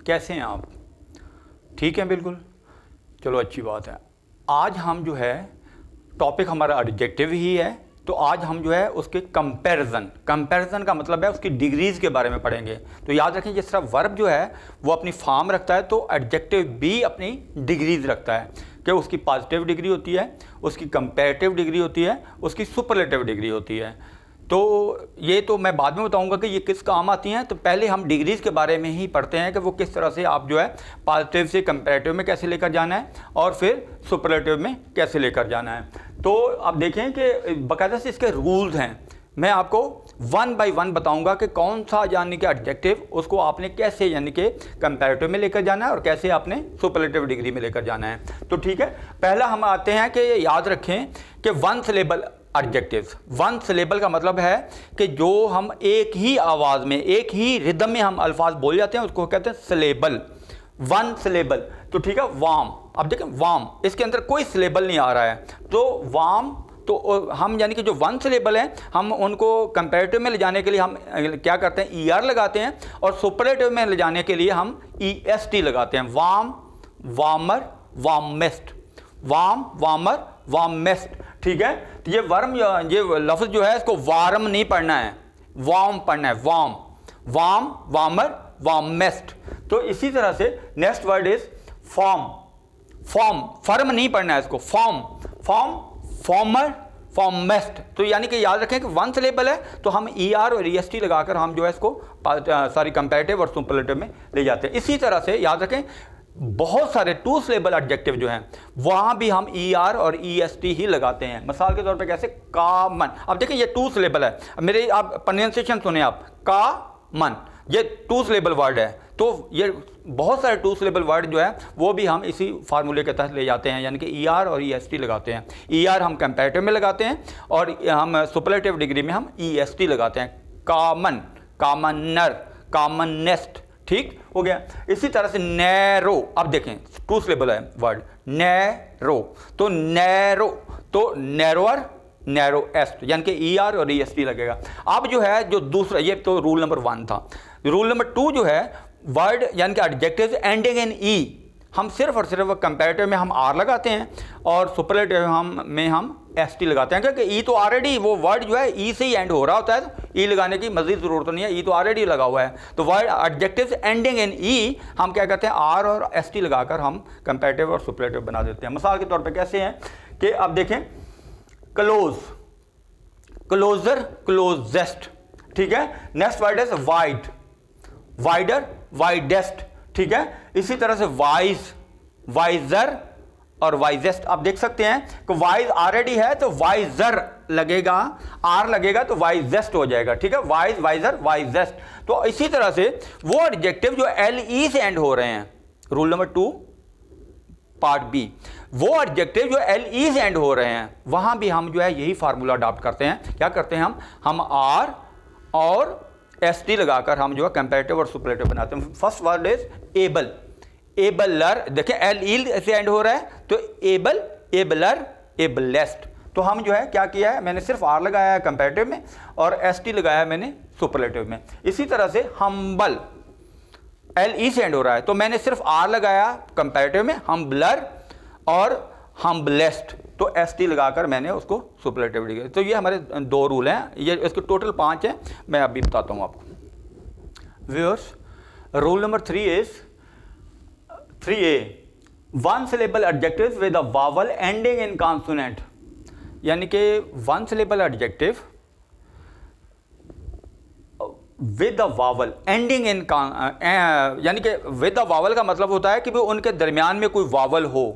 कैसे हैं आप? ठीक हैं बिल्कुल, चलो अच्छी बात है। आज हम जो है टॉपिक हमारा एडजेक्टिव ही है, तो आज हम जो है उसके कंपैरिजन का मतलब है उसकी डिग्रीज़ के बारे में पढ़ेंगे। तो याद रखें जिस तरह वर्ब जो है वो अपनी फॉर्म रखता है, तो एडजेक्टिव भी अपनी डिग्रीज़ रखता है कि उसकी पॉजिटिव डिग्री होती है, उसकी कंपैरेटिव डिग्री होती है, उसकी सुपरलेटिव डिग्री होती है। तो ये तो मैं बाद में बताऊंगा कि ये किस काम आती हैं। तो पहले हम डिग्रीज़ के बारे में ही पढ़ते हैं कि वो किस तरह से आप जो है पॉजिटिव से कंपैरेटिव में कैसे लेकर जाना है और फिर सुपरलेटिव में कैसे लेकर जाना है। तो अब देखें कि बाकायदा से इसके रूल्स हैं। मैं आपको वन बाय वन बताऊंगा कि कौन सा यानी कि एडजेक्टिव उसको आपने कैसे यानी कि कंपैरेटिव में लेकर जाना है और कैसे आपने सुपरलेटिव डिग्री में लेकर जाना है। तो ठीक है, पहला हम आते हैं कि याद रखें कि one syllable adjectives. One syllable का मतलब है कि जो हम एक ही आवाज़ में, एक ही रिदम में हम अल्फाज बोल जाते हैं उसको कहते हैं सिलेबल, वन सिलेबल। तो ठीक है, वाम, अब देखें वाम, इसके अंदर कोई सिलेबल नहीं आ रहा है, तो वाम, तो हम यानी कि जो वन सिलेबल है हम उनको कंपैरेटिव में ले जाने के लिए हम क्या करते हैं, ई आर लगाते हैं, और सुपरलेटिव में ले जाने के लिए हम ई एस टी लगाते हैं। वाम, वामर, वामेस्ट, वाम, वामर, वामेस्ट। ठीक है, तो ये वर्म, ये लफ्ज़ जो है इसको वारम नहीं पढ़ना है, वाम पढ़ना है, वाम, वाम, वामर, वामेस्ट। तो इसी तरह से next word is form, form, firm नहीं पढ़ना है इसको, फॉर्म, फॉर्म, फॉर्मर, फॉर्मेस्ट। तो यानी कि याद रखें कि वन सिलेबल है तो हम ई आर और ई एस टी लगाकर हम जो है इसको सारी कंपैरेटिव और सुपरलेटिव में ले जाते हैं। इसी तरह से याद रखें बहुत सारे टू सिलेबल एडजेक्टिव जो हैं वहाँ भी हम ई आर और ई एस टी ही लगाते हैं। मिसाल के तौर पे कैसे, कामन। अब देखिए ये टू सिलेबल है, मेरे आप प्रोनाउंसिएशन सुने आप, कामन, ये टू सिलेबल वर्ड है। तो ये बहुत सारे टू सिलेबल वर्ड जो है वो भी हम इसी फार्मूले के तहत ले जाते हैं, यानी कि ई आर और ई एस टी लगाते हैं। ई आर हम कंपैरेटिव में लगाते हैं और हम सुपरलेटिव डिग्री में हम ई एस टी लगाते हैं। कामन, कामनर, कामनेस्ट। ठीक हो गया। इसी तरह से नैरो, अब देखें टू सिलेबल है वर्ड, नैरो, तो नैरो, तो नैरोअर, नैरोएस्ट, यानी कि ई आर और ई एस टी लगेगा। अब जो है जो दूसरा, ये तो रूल नंबर 1 था। रूल नंबर 2 जो है वर्ड यानी कि एडजेक्टिव्स एंडिंग इन ई, हम सिर्फ और सिर्फ कंपैरेटिव में हम आर लगाते हैं और सुपरलेटिव में हम एस टी लगाते हैं, क्योंकि ई तो ऑलरेडी वो वर्ड जो है ई से ही एंड हो रहा होता है, तो ई लगाने की मजीद ज़रूरत नहीं है, ई तो ऑलरेडी लगा हुआ है। तो वर्ड एडजेक्टिव्स एंडिंग इन ई हम क्या करते हैं, आर और एस टी लगाकर हम कंपैरेटिव और सुपरलेटिव बना देते हैं। मिसाल के तौर पर कैसे हैं कि अब देखें, क्लोज, क्लोजर, क्लोजेस्ट। ठीक है, next word is wide, wider, widest. ठीक है, इसी तरह से वाइज, वाइजर और वाइजेस्ट। आप देख सकते हैं कि वाइज ऑलरेडी है तो वाइजर लगेगा, आर लगेगा तो वाइजेस्ट हो जाएगा। ठीक है, वाइज, वाइजर, वाइजेस्ट। तो इसी तरह से वो एडजेक्टिव जो एल ई से एंड हो रहे हैं, रूल नंबर 2 पार्ट बी, वो एडजेक्टिव जो एल ई से एंड हो रहे हैं वहां भी हम जो है यही फार्मूला अडॉप्ट करते हैं। क्या करते हैं हम आर और एस टी लगाकर हम जो है कंपैरेटिव और सुपरलेटिव बनाते हैं। First word is able, abler, देखिए एल ई से एंड हो रहा है तो एबल, एबलर, एबलेस्ट। तो हम जो है क्या किया है, मैंने सिर्फ आर लगाया है कंपैरेटिव में और एस टी लगाया है मैंने सुपरलेटिव में। इसी तरह से हम्बल, एल ई से एंड हो रहा है तो मैंने सिर्फ आर लगाया कंपैरेटिव में, हम्बलर और हम्बलेस्ट, तो एस टी लगाकर मैंने उसको सुपरलेटिव डिग्री। तो ये हमारे 2 रूल हैं, ये इसके टोटल 5 हैं, मैं अभी बताता हूँ आपको। Viewers, rule number 3 is 3A, one syllable adjective with a vowel ending in consonant, यानी कि one syllable adjective with a vowel ending in, यानी कि विद अ वावल का मतलब होता है कि भी उनके दरमियान में कोई वावल हो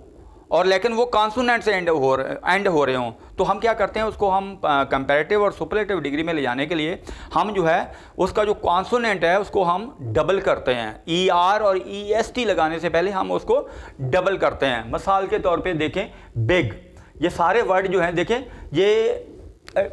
और लेकिन वो कॉन्सोनेंट से एंड हो रहे हों। तो हम क्या करते हैं, उसको हम कंपैरेटिव और सुपरलेटिव डिग्री में ले जाने के लिए हम जो है उसका जो कॉन्सोनेंट है उसको हम डबल करते हैं। ई आर और ई एस टी लगाने से पहले हम उसको डबल करते हैं। मिसाल के तौर पे देखें, बिग, ये सारे वर्ड जो हैं देखें, ये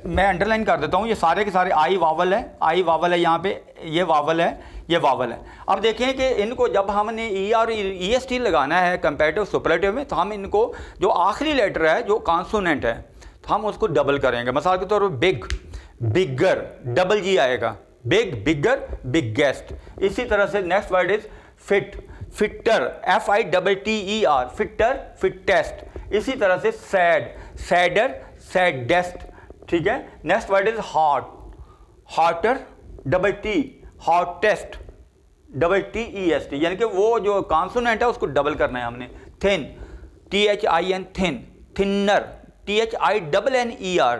मैं अंडरलाइन कर देता हूँ, ये सारे के सारे आई वावल है, आई वावल है, यहाँ पे ये वावल है, ये वावल है। अब देखें कि इनको जब हमने E R E S T लगाना है कंपैरेटिव सुपरलेटिव में, तो हम इनको जो आखिरी लेटर है जो कॉन्सोनेंट है तो हम उसको डबल करेंगे। मिसाल के तौर पर बिग, बिगर, डबल जी आएगा, बिग, बिगर, बिगेस्ट। इसी तरह से next word is fit, fitter, FITTER, fitter, fittest. इसी तरह से सैड, सैडर, सैडेस्ट, ठीक है। Next word is hot, hotter, TT, hottest, TTEST, यानी कि वो जो कॉन्सोनेंट है उसको डबल करना है हमने। Thin, THIN, thin, thinner, THINNER,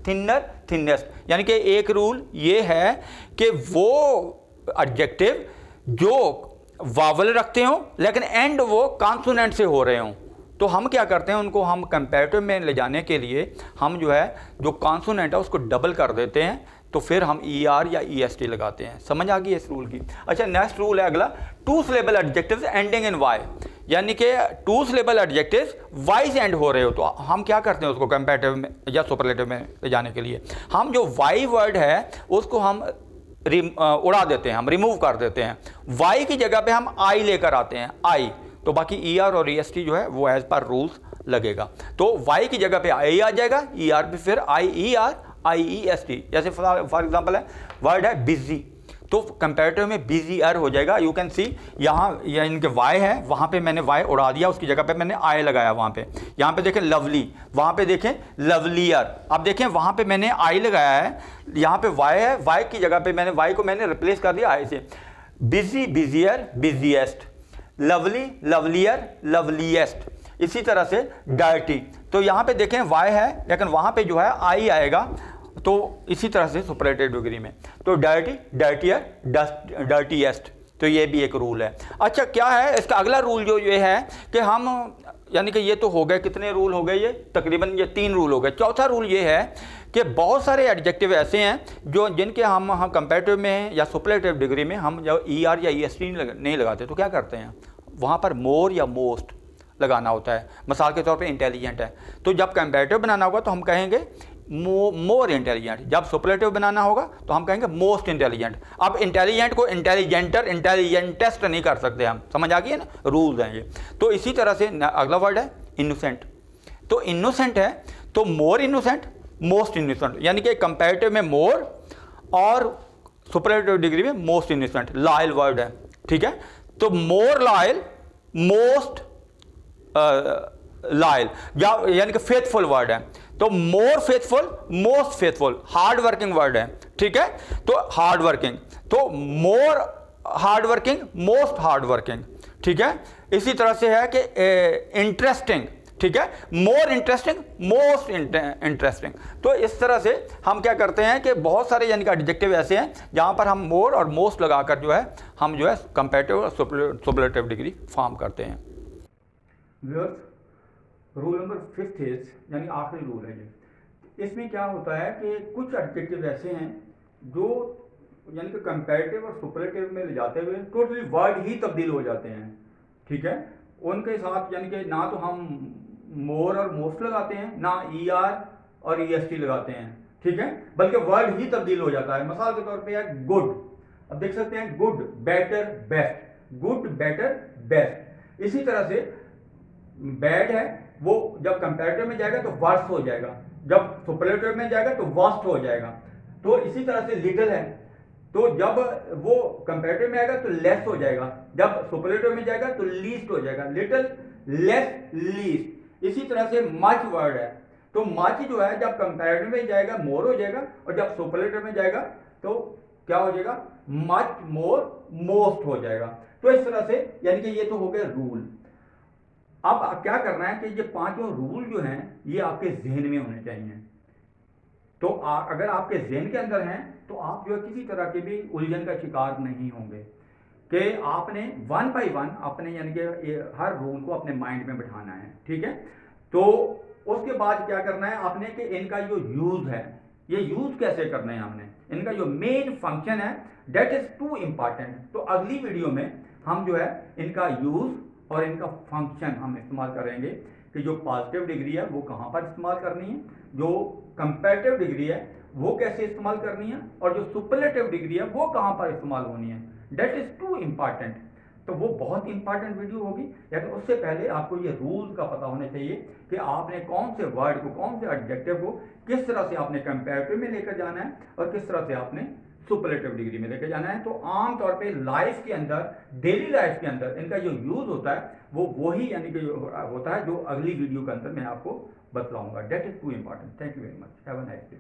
thinner, thinnest. यानी कि एक रूल ये है कि वो एडजेक्टिव जो वावल रखते हो लेकिन एंड वो कॉन्सोनेंट से हो रहे हों, तो हम क्या करते हैं, उनको हम कंपैरेटिव में ले जाने के लिए हम जो है जो कॉन्सोनेंट है उसको डबल कर देते हैं, तो फिर हम ER या EST लगाते हैं। समझ आ गई इस रूल की। अच्छा, नेक्स्ट रूल है अगला, two syllable adjectives ending in Y, यानी कि टू सिलेबल एडजेक्टिव्स Y से एंड हो रहे हो, तो हम क्या करते हैं उसको कंपैरेटिव में या सुपरलेटिव में ले जाने के लिए, हम जो Y वर्ड है उसको हम उड़ा देते हैं, हम रिमूव कर देते हैं। Y की जगह पे हम I लेकर आते हैं, I, तो बाकी ER और EST जो है वो एज पर रूल्स लगेगा। तो Y की जगह पे I आ जाएगा, ER पे फिर IER, IEST। जैसे फॉर एग्जांपल है वर्ड है बिजी, तो कंपैरेटिव में बिजीर हो जाएगा। यू कैन सी यहाँ इनके Y है, वहाँ पे मैंने Y उड़ा दिया, उसकी जगह पे मैंने I लगाया वहाँ पे। यहाँ पे देखें लवली, वहाँ पे देखें लवलियर। अब देखें वहाँ पे मैंने I लगाया है, यहाँ पे Y है, Y की जगह पे मैंने Y को मैंने रिप्लेस कर दिया I से। Busy, busier, busiest, lovely, lovelier, loveliest. इसी तरह से डर्टी, तो यहाँ पे देखें Y है लेकिन वहाँ पे जो है I आएगा, तो इसी तरह से सुपरलेटिव डिग्री में तो डर्टी, डर्टियर, डर्टीएस्ट। तो ये भी एक रूल है। अच्छा, क्या है इसका अगला रूल जो ये है कि हम, यानी कि ये तो हो गए, कितने रूल हो गए, ये तकरीबन ये 3 रूल हो गए। चौथा रूल ये है कि बहुत सारे एडजेक्टिव ऐसे हैं जो जिनके हम कंपैरेटिव में या सुपरलेटिव डिग्री में हम जो ER या EST नहीं लगाते, तो क्या करते हैं वहाँ पर मोर या मोस्ट लगाना होता है। मिसाल के तौर पे इंटेलिजेंट है, तो जब कंपैरेटिव बनाना होगा तो हम कहेंगे मोर इंटेलिजेंट, जब सुपरलेटिव बनाना होगा तो हम कहेंगे मोस्ट इंटेलिजेंट। अब इंटेलिजेंट को इंटेलिजेंटर, इंटेलिजेंटेस्ट नहीं कर सकते हम, समझ आ गई है ना, रूल्स हैं ये। तो इसी तरह से अगला वर्ड है इनोसेंट, तो इनोसेंट है तो मोर इनोसेंट, मोस्ट इनोसेंट, यानी कि कंपैरेटिव में मोर और सुपरलेटिव डिग्री में मोस्ट इनोसेंट। लॉयल वर्ड है, ठीक है, तो मोर लॉयल, मोस्ट लॉयल, यानी कि फेथफुल वर्ड है, तो more faithful, most faithful. Hard working word है, ठीक है, तो हार्ड वर्किंग, तो more hard working, most hard working, ठीक है। इसी तरह से है कि इंटरेस्टिंग, ठीक है, मोर इंटरेस्टिंग, मोस्ट इंटरेस्टिंग। तो इस तरह से हम क्या करते हैं कि बहुत सारे यानी कि एडजेक्टिव ऐसे हैं जहां पर हम मोर और मोस्ट लगाकर जो है हम जो है कंपैरेटिव और सुपरलेटिव डिग्री फॉर्म करते हैं। रूल नंबर 5 इज, यानी आखिरी रूल है ये। इसमें क्या होता है कि कुछ एडजेक्टिव ऐसे हैं जो यानी कि कंपैरेटिव और सुपरलेटिव में ले जाते हुए टोटली वर्ड ही तब्दील हो जाते हैं, ठीक है। उनके साथ यानी कि ना तो हम मोर और मोस्ट लगाते हैं, ना ER और EST लगाते हैं, ठीक है, बल्कि वर्ड ही तब्दील हो जाता है। मिसाल के तौर पे है गुड, अब देख सकते हैं good, better, best, good, better, best. इसी तरह से बैड है वो जब कंपैरेटिव में जाएगा तो वर्स्ट हो जाएगा, जब सुपरलेटिव में जाएगा तो वर्स्ट हो जाएगा। तो इसी तरह से लिटिल है, तो जब वो कंपैरेटिव में आएगा तो लेस हो जाएगा, जब सुपरलेटिव में जाएगा तो लीस्ट हो जाएगा, लिटिल, लेस, लीस्ट। इसी तरह से मच वर्ड है, तो मच जो है जब कंपैरेटिव में जाएगा मोर हो जाएगा, और जब सुपरलेटिव में जाएगा तो क्या हो जाएगा, मच मोर, मोस्ट हो जाएगा। तो इस तरह से यानी कि ये तो हो गए रूल। अब क्या करना है कि ये 5 रूल जो हैं ये आपके जहन में होने चाहिए। तो अगर आपके जहन के अंदर हैं तो आप जो है किसी तरह के भी उलझन का शिकार नहीं होंगे कि आपने 1 बाय 1 अपने यानी कि हर रूल को अपने माइंड में बिठाना है, ठीक है। तो उसके बाद क्या करना है आपने कि इनका जो यूज है, ये यूज कैसे करना है हमने, इनका जो मेन फंक्शन है दैट इज टू इंपॉर्टेंट। तो अगली वीडियो में हम जो है इनका यूज और इनका फंक्शन हम इस्तेमाल करेंगे कि जो पॉजिटिव डिग्री है वो कहाँ पर इस्तेमाल करनी है, जो कंपैरेटिव डिग्री है वो कैसे इस्तेमाल करनी है, और जो सुपरलेटिव डिग्री है वो कहाँ पर इस्तेमाल होनी है। That is two important. तो वो बहुत इंपॉर्टेंट वीडियो होगी, लेकिन उससे पहले आपको ये रूल्स का पता होना चाहिए कि आपने कौन से वर्ड को, कौन से एडजेक्टिव को किस तरह से आपने कंपैरेटिव में लेकर जाना है और किस तरह से आपने सुपरलेटिव डिग्री में लेके जाना है। तो आम तौर पे लाइफ के अंदर, डेली लाइफ के अंदर इनका जो यूज़ होता है वो वही यानी कि जो होता है जो अगली वीडियो के अंदर मैं आपको बतलाऊंगा। Date is too important. Thank you very much. Have a nice day.